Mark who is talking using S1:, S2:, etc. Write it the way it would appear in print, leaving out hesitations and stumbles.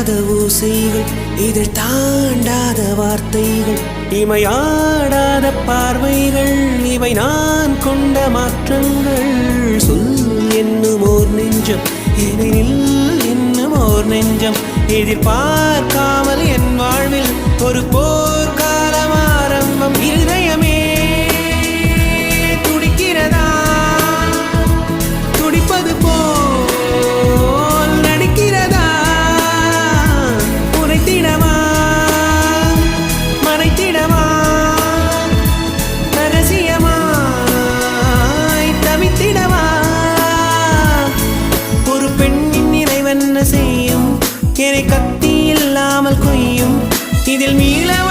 S1: கேட்காத ஓசைகள், இதில் தாண்டாத வார்த்தைகள், இமையாடாத பார்வைகள், இவை நான் கொண்ட மாற்றங்கள். சொல் என்னும் ஓர் நெஞ்சம், எனில் என்னும் ஓர் நெஞ்சம், எதிர்பார்க்காமல் என் வாழ்வில் ஒரு போர்க்காலம் ஆரம்பம். இதயமே துடிக்கிறதா, துடிப்பது போல் நடிக்கிறதா, உரைத்திடமா மறைத்திடமா, ரகசியமாய் தவித்திடவா. ஒரு பெண்ணின் நினைவென்ன செய்யும், என்னை கத்தி இல்லாமல் கொய்யும், இதில் மீளவ